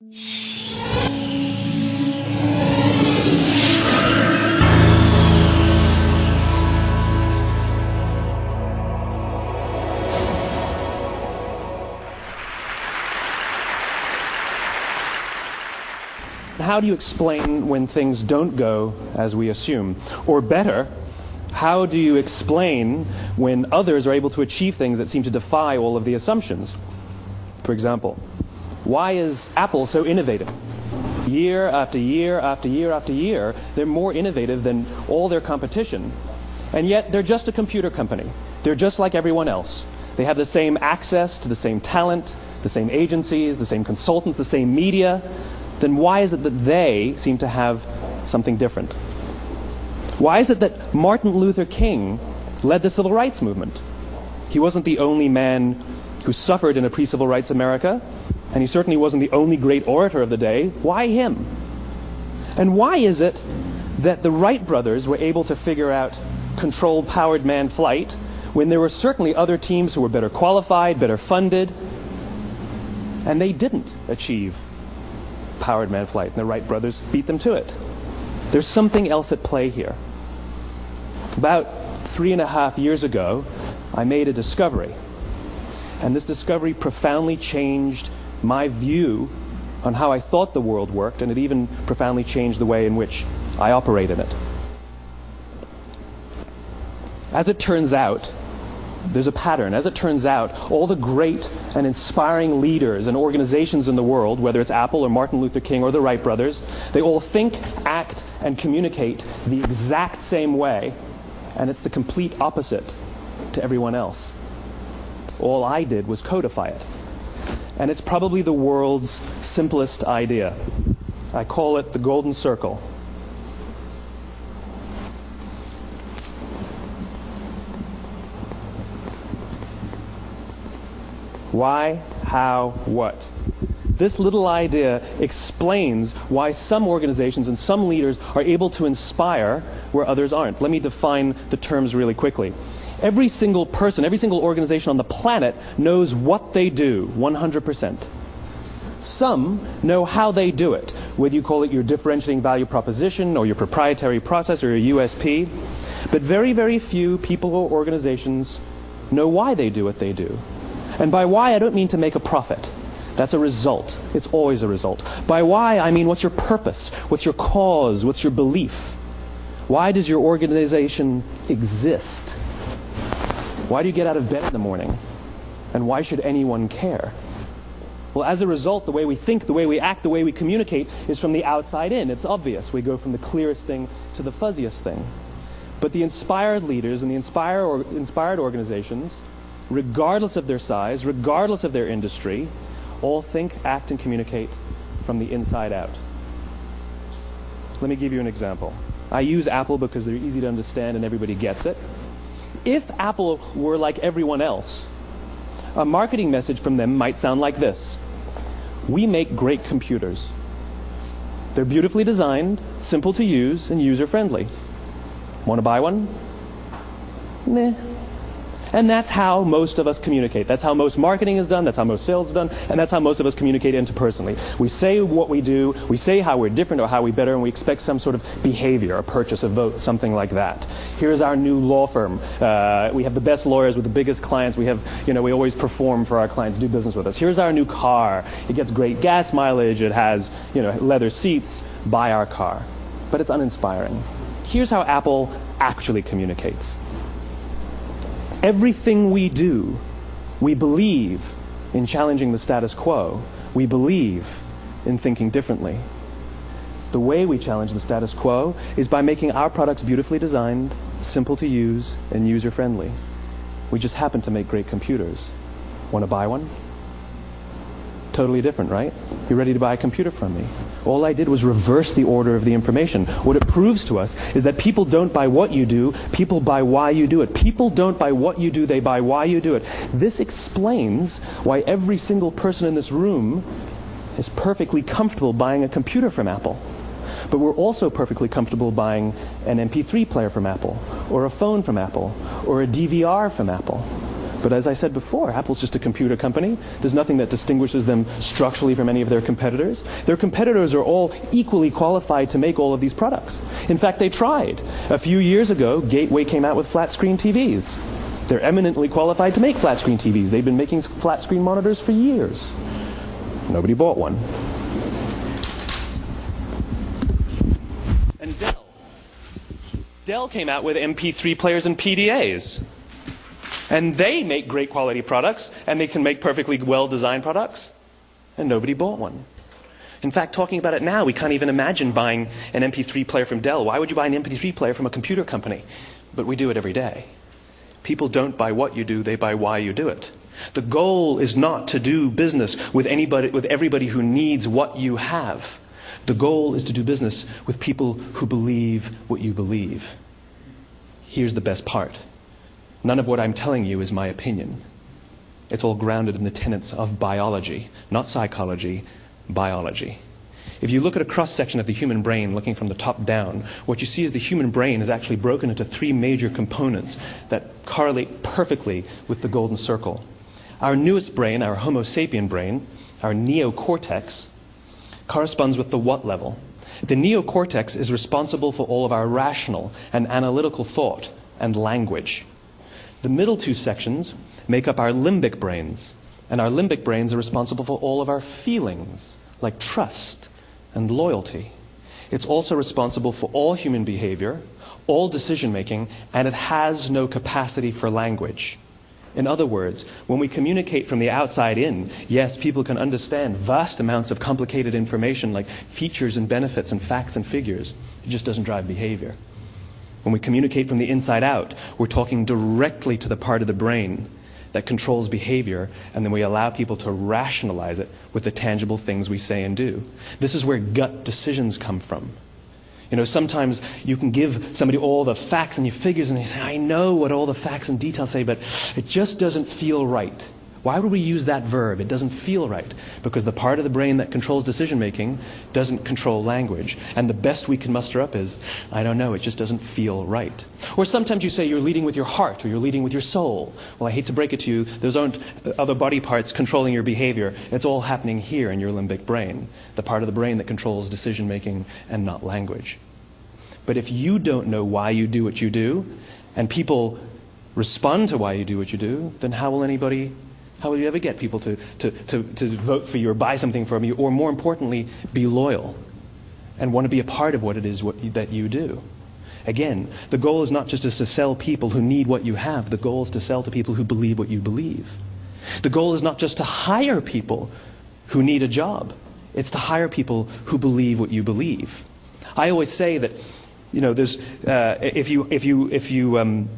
How do you explain when things don't go as we assume? Or better, how do you explain when others are able to achieve things that seem to defy all of the assumptions? For example, why is Apple so innovative? Year after year after year after year, they're more innovative than all their competition. And yet, they're just a computer company. They're just like everyone else. They have the same access to the same talent, the same agencies, the same consultants, the same media. Then why is it that they seem to have something different? Why is it that Martin Luther King led the civil rights movement? He wasn't the only man who suffered in a pre-civil rights America, and he certainly wasn't the only great orator of the day. Why him? And why is it that the Wright brothers were able to figure out controlled powered manned flight when there were certainly other teams who were better qualified, better funded, and they didn't achieve powered manned flight, and the Wright brothers beat them to it? There's something else at play here. About 3.5 years ago, I made a discovery. And this discovery profoundly changed my view on how I thought the world worked, and it even profoundly changed the way in which I operate in it. As it turns out, there's a pattern. As it turns out, all the great and inspiring leaders and organizations in the world, whether it's Apple or Martin Luther King or the Wright brothers, they all think, act, and communicate the exact same way, and it's the complete opposite to everyone else. All I did was codify it. And it's probably the world's simplest idea. I call it the golden circle. Why, how, what? This little idea explains why some organizations and some leaders are able to inspire where others aren't. Let me define the terms really quickly. Every single person, every single organization on the planet knows what they do 100%. Some know how they do it, whether you call it your differentiating value proposition or your proprietary process or your USP. But very, very few people or organizations know why they do what they do. And by why, I don't mean to make a profit. That's a result. It's always a result. By why, I mean what's your purpose? What's your cause? What's your belief? Why does your organization exist? Why do you get out of bed in the morning? And why should anyone care? Well, as a result, the way we think, the way we act, the way we communicate is from the outside in. It's obvious. We go from the clearest thing to the fuzziest thing. But the inspired leaders and the inspired organizations, regardless of their size, regardless of their industry, all think, act, and communicate from the inside out. Let me give you an example. I use Apple because they're easy to understand and everybody gets it. If Apple were like everyone else, a marketing message from them might sound like this. We make great computers. They're beautifully designed, simple to use, and user-friendly. Want to buy one? Meh. And that's how most of us communicate. That's how most marketing is done, that's how most sales is done, and that's how most of us communicate interpersonally. We say what we do, we say how we're different or how we're better, and we expect some sort of behavior, a purchase, a vote, something like that. Here's our new law firm. We have the best lawyers with the biggest clients. We have, we always perform for our clients, do business with us. Here's our new car. It gets great gas mileage. It has, leather seats. Buy our car. But it's uninspiring. Here's how Apple actually communicates. Everything we do, we believe in challenging the status quo. We believe in thinking differently. The way we challenge the status quo is by making our products beautifully designed, simple to use, and user-friendly. We just happen to make great computers. Want to buy one? Totally different, right? You're ready to buy a computer from me. All I did was reverse the order of the information. What it proves to us is that people don't buy what you do, people buy why you do it. People don't buy what you do, they buy why you do it. This explains why every single person in this room is perfectly comfortable buying a computer from Apple. But we're also perfectly comfortable buying an MP3 player from Apple, or a phone from Apple, or a DVR from Apple. But as I said before, Apple's just a computer company. There's nothing that distinguishes them structurally from any of their competitors. Their competitors are all equally qualified to make all of these products. In fact, they tried. A few years ago, Gateway came out with flat-screen TVs. They're eminently qualified to make flat-screen TVs. They've been making flat-screen monitors for years. Nobody bought one. And Dell came out with MP3 players and PDAs. And they make great quality products, and they can make perfectly well-designed products, and nobody bought one. In fact, talking about it now, we can't even imagine buying an MP3 player from Dell. Why would you buy an MP3 player from a computer company? But we do it every day. People don't buy what you do, they buy why you do it. The goal is not to do business with everybody who needs what you have. The goal is to do business with people who believe what you believe. Here's the best part. None of what I'm telling you is my opinion. It's all grounded in the tenets of biology, not psychology, biology. If you look at a cross-section of the human brain looking from the top down, what you see is the human brain is actually broken into three major components that correlate perfectly with the golden circle. Our newest brain, our Homo sapien brain, our neocortex, corresponds with the what level. The neocortex is responsible for all of our rational and analytical thought and language. The middle two sections make up our limbic brains, and our limbic brains are responsible for all of our feelings, like trust and loyalty. It's also responsible for all human behavior, all decision-making, and it has no capacity for language. In other words, when we communicate from the outside in, yes, people can understand vast amounts of complicated information like features and benefits and facts and figures. It just doesn't drive behavior. When we communicate from the inside out, we're talking directly to the part of the brain that controls behavior, and then we allow people to rationalize it with the tangible things we say and do. This is where gut decisions come from. You know, sometimes you can give somebody all the facts and your figures, and they say, I know what all the facts and details say, but it just doesn't feel right. Why would we use that verb? It doesn't feel right. Because the part of the brain that controls decision-making doesn't control language. And the best we can muster up is, I don't know, it just doesn't feel right. Or sometimes you say you're leading with your heart or you're leading with your soul. Well, I hate to break it to you, those aren't other body parts controlling your behavior. It's all happening here in your limbic brain, the part of the brain that controls decision-making and not language. But if you don't know why you do what you do, and people respond to why you do what you do, then how will you ever get people to vote for you or buy something from you, or more importantly, be loyal and want to be a part of what it is that you do? Again, the goal is not just to sell people who need what you have. The goal is to sell to people who believe what you believe. The goal is not just to hire people who need a job. It's to hire people who believe what you believe. I always say that, you know, there's if you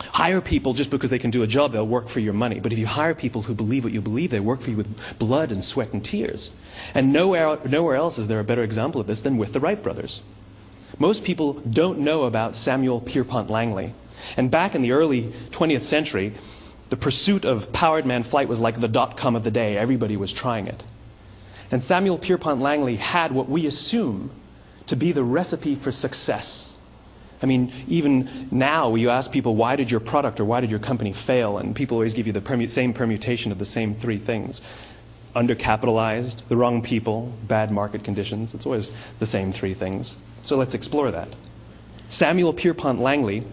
hire people just because they can do a job, they'll work for your money. But if you hire people who believe what you believe, they work for you with blood and sweat and tears. And nowhere else is there a better example of this than with the Wright brothers. Most people don't know about Samuel Pierpont Langley. And back in the early 20th century, the pursuit of powered man flight was like the dot-com of the day. Everybody was trying it. And Samuel Pierpont Langley had what we assume to be the recipe for success. I mean, even now you ask people, why did your product or why did your company fail? And people always give you the same permutation of the same three things. Undercapitalized, the wrong people, bad market conditions. It's always the same three things. So let's explore that. Samuel Pierpont Langley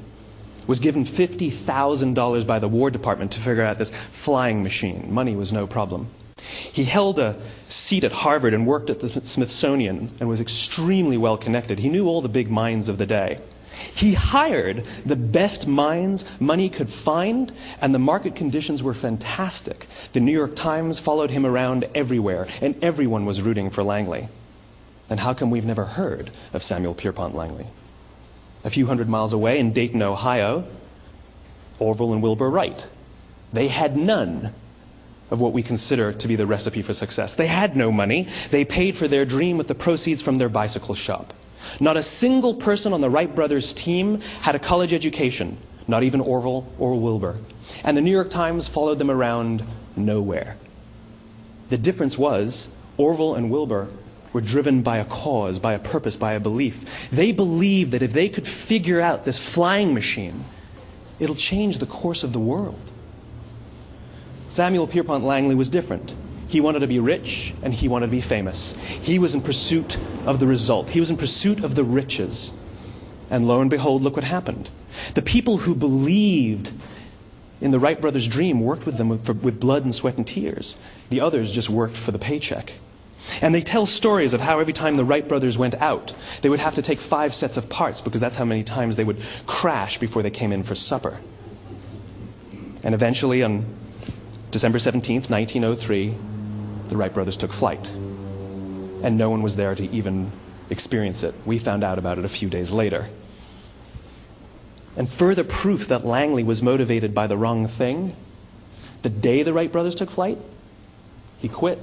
was given $50,000 by the War Department to figure out this flying machine. Money was no problem. He held a seat at Harvard and worked at the Smithsonian and was extremely well connected. He knew all the big minds of the day. He hired the best minds money could find, and the market conditions were fantastic. The New York Times followed him around everywhere, and everyone was rooting for Langley. And how come we've never heard of Samuel Pierpont Langley? A few hundred miles away in Dayton, Ohio, Orville and Wilbur Wright. They had none of what we consider to be the recipe for success. They had no money. They paid for their dream with the proceeds from their bicycle shop. Not a single person on the Wright brothers' team had a college education, not even Orville or Wilbur. And the New York Times followed them around nowhere. The difference was Orville and Wilbur were driven by a cause, by a purpose, by a belief. They believed that if they could figure out this flying machine, it'll change the course of the world. Samuel Pierpont Langley was different. He wanted to be rich and he wanted to be famous. He was in pursuit of the result. He was in pursuit of the riches. And lo and behold, look what happened. The people who believed in the Wright brothers' dream worked with them with blood and sweat and tears. The others just worked for the paycheck. And they tell stories of how every time the Wright brothers went out, they would have to take 5 sets of parts because that's how many times they would crash before they came in for supper. And eventually, on December 17th, 1903, the Wright brothers took flight. And no one was there to even experience it. We found out about it a few days later. And further proof that Langley was motivated by the wrong thing, the day the Wright brothers took flight, he quit.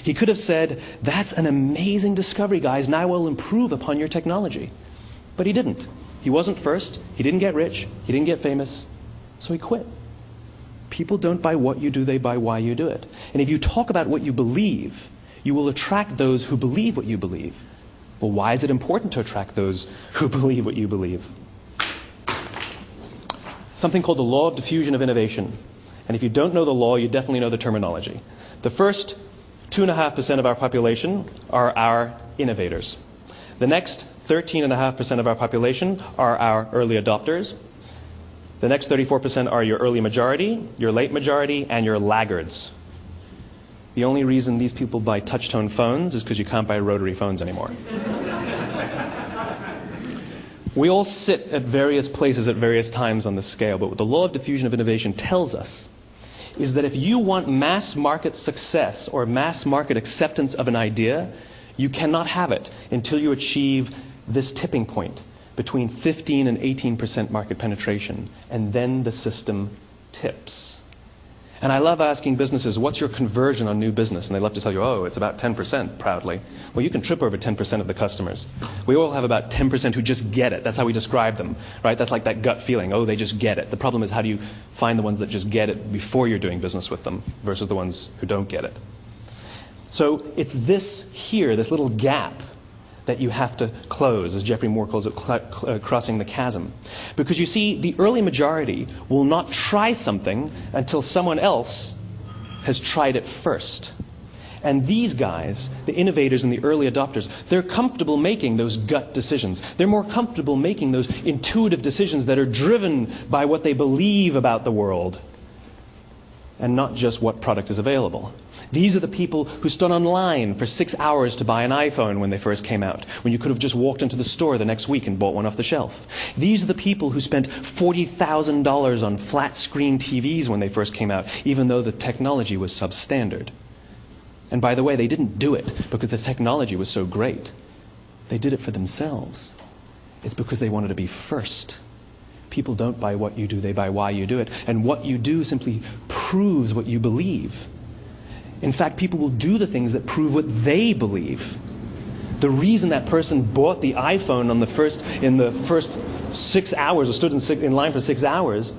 He could have said, "That's an amazing discovery, guys. Now we'll improve upon your technology." But he didn't. He wasn't first. He didn't get rich. He didn't get famous. So he quit. People don't buy what you do, they buy why you do it. And if you talk about what you believe, you will attract those who believe what you believe. Well, why is it important to attract those who believe what you believe? Something called the law of diffusion of innovation. And if you don't know the law, you definitely know the terminology. The first 2.5% of our population are our innovators. The next 13.5% of our population are our early adopters. The next 34% are your early majority, your late majority, and your laggards. The only reason these people buy touch-tone phones is because you can't buy rotary phones anymore. We all sit at various places at various times on the scale, but what the law of diffusion of innovation tells us is that if you want mass market success or mass market acceptance of an idea, you cannot have it until you achieve this tipping point between 15 and 18% market penetration, and then the system tips. And I love asking businesses, what's your conversion on new business? And they love to tell you, oh, it's about 10%, proudly. Well, you can trip over 10% of the customers. We all have about 10% who just get it. That's how we describe them, right? That's like that gut feeling. Oh, they just get it. The problem is, how do you find the ones that just get it before you're doing business with them versus the ones who don't get it? So it's this here, this little gap, that you have to close, as Geoffrey Moore calls it, crossing the chasm. Because you see, the early majority will not try something until someone else has tried it first. And these guys, the innovators and the early adopters, they're comfortable making those gut decisions. They're more comfortable making those intuitive decisions that are driven by what they believe about the world and not just what product is available. These are the people who stood online for 6 hours to buy an iPhone when they first came out, when you could have just walked into the store the next week and bought one off the shelf. These are the people who spent $40,000 on flat screen TVs when they first came out, even though the technology was substandard. And by the way, they didn't do it because the technology was so great. They did it for themselves. It's because they wanted to be first. People don't buy what you do, they buy why you do it. And what you do simply proves what you believe. In fact, people will do the things that prove what they believe. The reason that person bought the iPhone in the first 6 hours, or stood in line for 6 hours,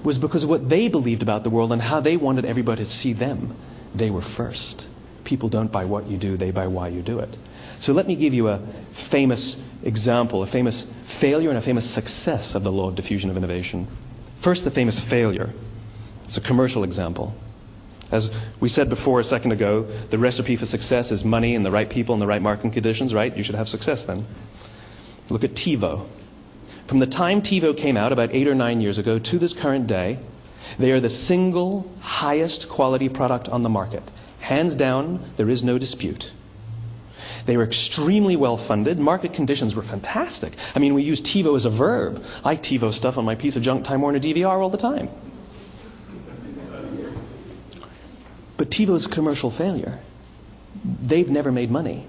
was because of what they believed about the world and how they wanted everybody to see them. They were first. People don't buy what you do, they buy why you do it. So let me give you a famous example, a famous failure and a famous success of the law of diffusion of innovation. First, the famous failure. It's a commercial example. As we said before a second ago, the recipe for success is money and the right people and the right marketing conditions, right? You should have success then. Look at TiVo. From the time TiVo came out about 8 or 9 years ago to this current day, they are the single highest quality product on the market. Hands down, there is no dispute. They were extremely well funded. Market conditions were fantastic. I mean, we use TiVo as a verb. I TiVo stuff on my piece of junk Time Warner DVR all the time. But TiVo is a commercial failure. They've never made money.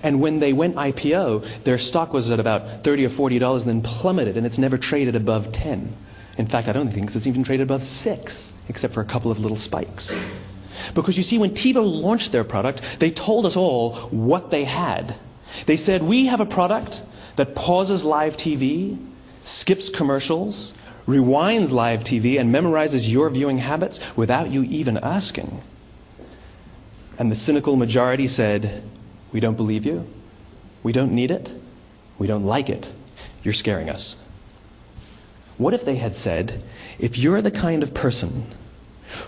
And when they went IPO, their stock was at about $30 or $40 and then plummeted, and it's never traded above 10. In fact, I don't think it's even traded above 6, except for a couple of little spikes. Because you see, when TiVo launched their product, they told us all what they had. They said, we have a product that pauses live TV, skips commercials, rewinds live TV, and memorizes your viewing habits without you even asking. And the cynical majority said, we don't believe you. We don't need it. We don't like it. You're scaring us. What if they had said, if you're the kind of person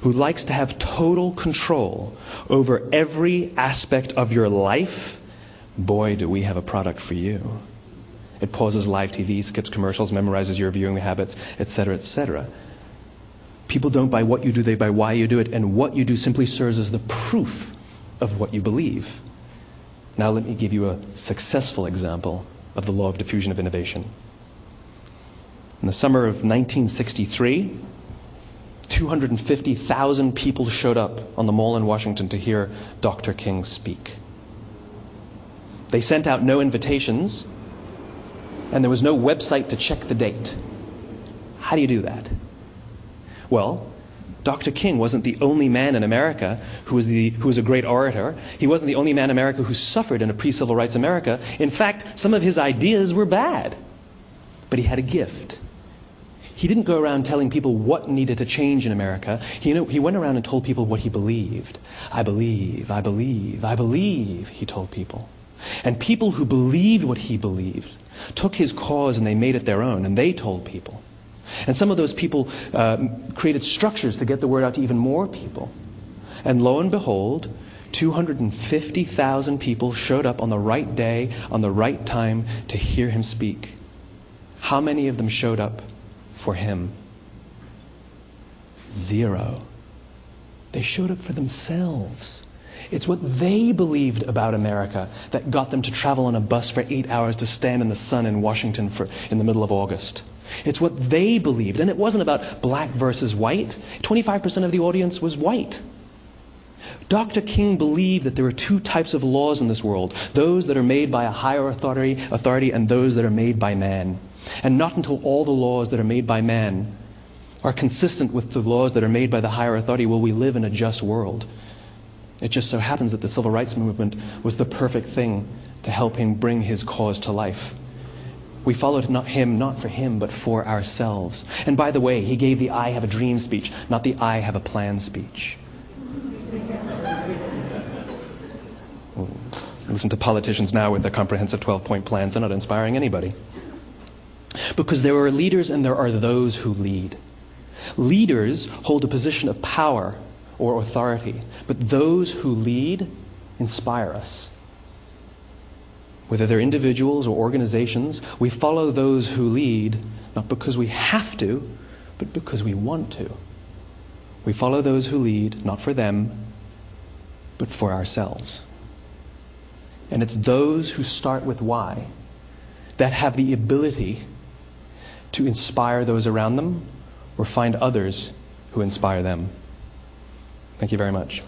who likes to have total control over every aspect of your life, boy, do we have a product for you. It pauses live TV, skips commercials, memorizes your viewing habits, etc., etc. People don't buy what you do, they buy why you do it, and what you do simply serves as the proof of what you believe. Now let me give you a successful example of the law of diffusion of innovation. In the summer of 1963, 250,000 people showed up on the Mall in Washington to hear Dr. King speak. They sent out no invitations, and there was no website to check the date. How do you do that? Well, Dr. King wasn't the only man in America who was a great orator. He wasn't the only man in America who suffered in a pre-civil rights America. In fact, some of his ideas were bad. But he had a gift. He didn't go around telling people what needed to change in America. He went around and told people what he believed. I believe, I believe, I believe, he told people. And people who believed what he believed took his cause and they made it their own, and they told people. And some of those people created structures to get the word out to even more people. And lo and behold, 250,000 people showed up on the right day, on the right time to hear him speak. How many of them showed up for him? 0. They showed up for themselves. It's what they believed about America that got them to travel on a bus for 8 hours to stand in the sun in Washington in the middle of August. It's what they believed. And it wasn't about black versus white. 25% of the audience was white. Dr. King believed that there are two types of laws in this world. Those that are made by a higher authority and those that are made by man. And not until all the laws that are made by man are consistent with the laws that are made by the higher authority will we live in a just world. It just so happens that the civil rights movement was the perfect thing to help him bring his cause to life. We followed him not for him, but for ourselves. And by the way, he gave the I have a dream speech, not the I have a plan speech. Listen to politicians now with their comprehensive 12-point plans. They're not inspiring anybody. Because there are leaders and there are those who lead. Leaders hold a position of power or authority, but those who lead inspire us. Whether they're individuals or organizations, we follow those who lead not because we have to, but because we want to. We follow those who lead not for them, but for ourselves. And it's those who start with why that have the ability to inspire those around them or find others who inspire them. Thank you very much.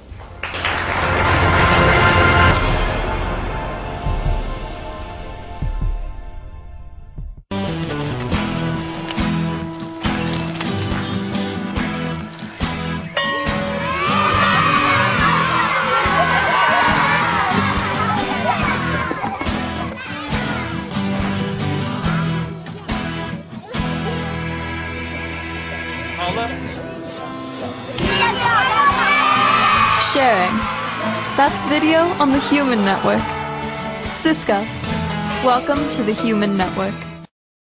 Sharing. That's video on the Human Network. Siska, welcome to the Human Network.